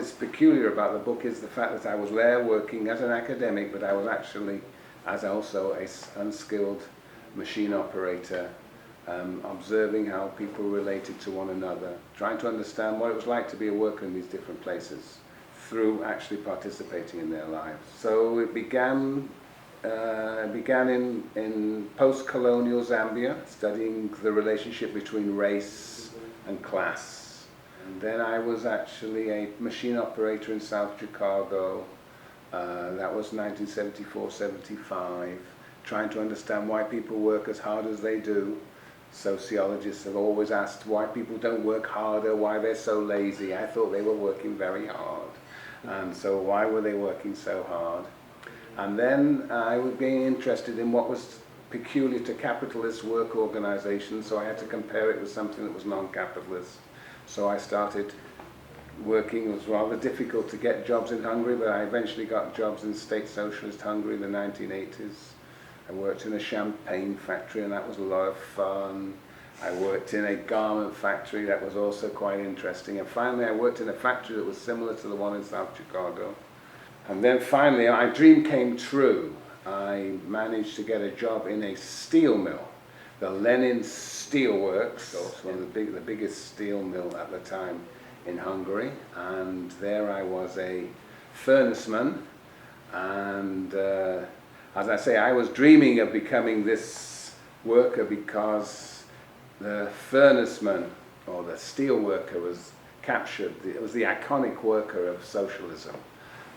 is peculiar about the book is the fact that I was there working as an academic, but I was actually as also an unskilled machine operator, observing how people related to one another, trying to understand what it was like to be a worker in these different places through actually participating in their lives. So it began in post-colonial Zambia, studying the relationship between race and class. And then I was actually a machine operator in South Chicago. That was 1974-75, trying to understand why people work as hard as they do. Sociologists have always asked why people don't work harder, why they're so lazy. I thought they were working very hard. And so why were they working so hard? And then I was being interested in what was peculiar to capitalist work organizations, so I had to compare it with something that was non-capitalist. So I started working. It was rather difficult to get jobs in Hungary, but I eventually got jobs in state socialist Hungary in the 1980s. I worked in a champagne factory, and that was a lot of fun. I worked in a garment factory, that was also quite interesting. And finally I worked in a factory that was similar to the one in South Chicago. And then finally my dream came true. I managed to get a job in a steel mill, the Lenin Steel Works, one of the biggest steel mill at the time in Hungary. And there I was a furnaceman, and as I say, I was dreaming of becoming this worker because the furnaceman, or the steel worker, was captured. It was the iconic worker of socialism.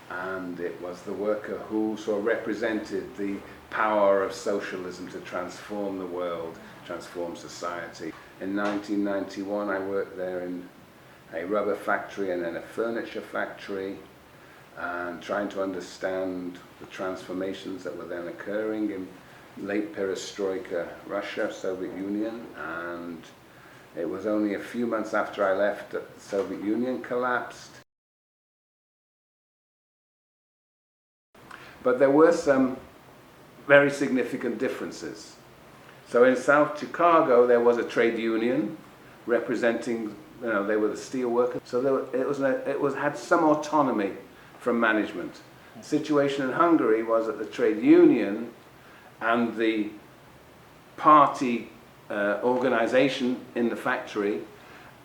And it was the worker who sort of represented the power of socialism to transform the world, transform society. In 1991, I worked there in a rubber factory and then a furniture factory, and trying to understand the transformations that were then occurring in late perestroika Russia, Soviet Union. And it was only a few months after I left that the Soviet Union collapsed. But there were some very significant differences. So in South Chicago there was a trade union representing, they were the steel workers. So it had some autonomy from management. The situation in Hungary was that the trade union and the party organization in the factory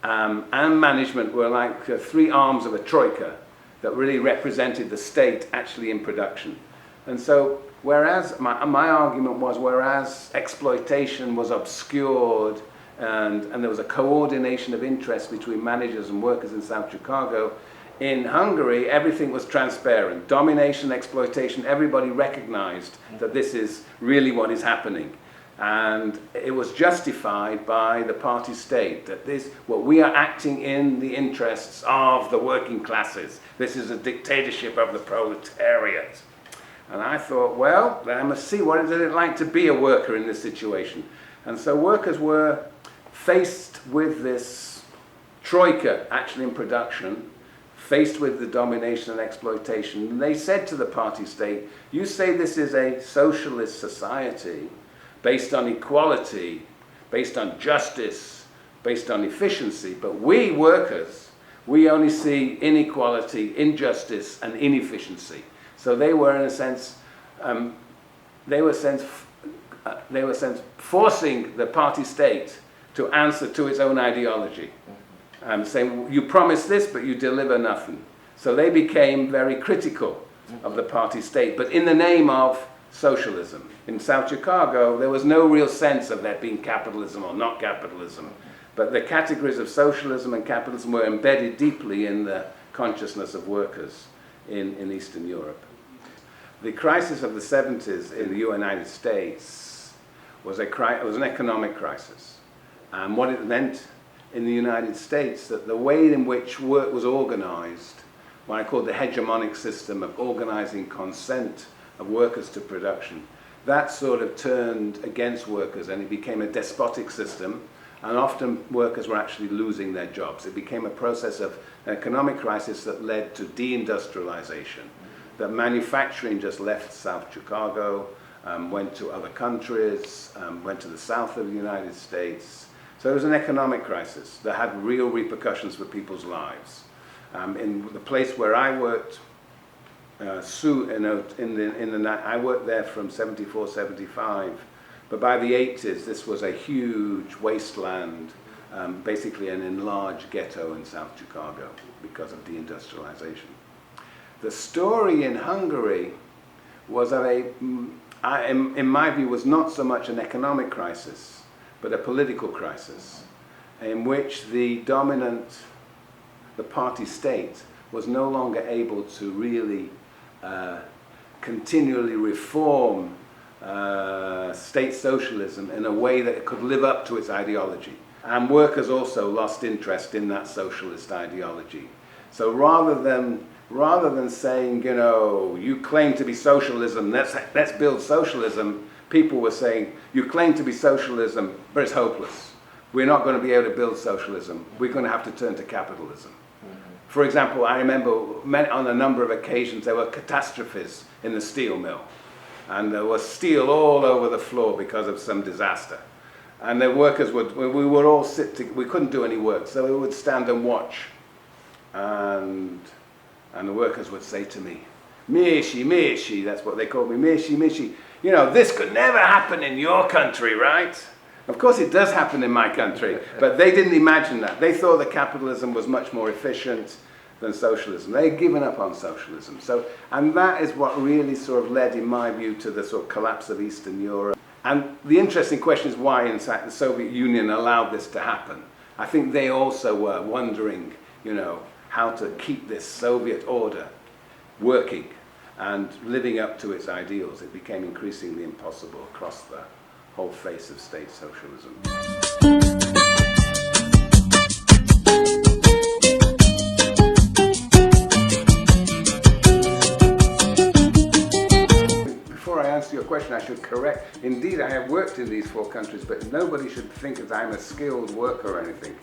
and management were like three arms of a troika that really represented the state actually in production. And so whereas my argument was, whereas exploitation was obscured and there was a coordination of interests between managers and workers in South Chicago, in Hungary everything was transparent. Domination, exploitation, everybody recognized that this is really what is happening. And it was justified by the party state, that we are acting in the interests of the working classes. This is a dictatorship of the proletariat. And I thought, well, then I must see what is it like to be a worker in this situation. And so workers were faced with this troika actually in production, faced with the domination and exploitation. And they said to the party state, you say this is a socialist society based on equality, based on justice, based on efficiency, but we workers, we only see inequality, injustice, and inefficiency. So they were, in a sense, forcing the party state to answer to its own ideology, saying, you promise this, but you deliver nothing. So they became very critical of the party state, but in the name of socialism. In South Chicago, there was no real sense of there being capitalism or not capitalism, but the categories of socialism and capitalism were embedded deeply in the consciousness of workers in Eastern Europe. The crisis of the 70s in the United States was an economic crisis. And what it meant in the United States, that the way in which work was organized, what I call the hegemonic system of organizing consent of workers to production, that sort of turned against workers, and it became a despotic system, and often workers were actually losing their jobs. It became a process of an economic crisis that led to deindustrialization. That manufacturing just left South Chicago, went to other countries, went to the south of the United States. So it was an economic crisis that had real repercussions for people's lives. In the place where I worked, I worked there from 74, 75, but by the 80s this was a huge wasteland, basically an enlarged ghetto in South Chicago because of deindustrialization. The story in Hungary was of in my view, was not so much an economic crisis, but a political crisis, in which the party state was no longer able to really continually reform state socialism in a way that it could live up to its ideology. And workers also lost interest in that socialist ideology. So rather than saying, you know, you claim to be socialism, let's build socialism, people were saying, you claim to be socialism, but it's hopeless. We're not going to be able to build socialism. We're going to have to turn to capitalism. For example, I remember on a number of occasions there were catastrophes in the steel mill. And there was steel all over the floor because of some disaster. And the workers we would all we couldn't do any work, so we would stand and watch. And the workers would say to me, Mishi, Mishi, that's what they called me, Mishi, Mishi, you know, this could never happen in your country, right? Of course it does happen in my country, but they didn't imagine that. They thought that capitalism was much more efficient than socialism. They had given up on socialism. And that is what really sort of led, in my view, to the sort of collapse of Eastern Europe. And the interesting question is why, in fact, the Soviet Union allowed this to happen. I think they also were wondering, you know, how to keep this Soviet order working and living up to its ideals. It became increasingly impossible across the whole face of state socialism. Before I answer your question, I should correct. Indeed, I have worked in these 4 countries, but nobody should think that I'm a skilled worker or anything.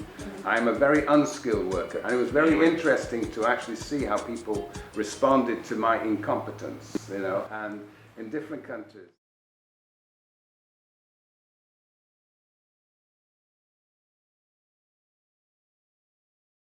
I'm a very unskilled worker, and it was very interesting to actually see how people responded to my incompetence, you know, and in different countries.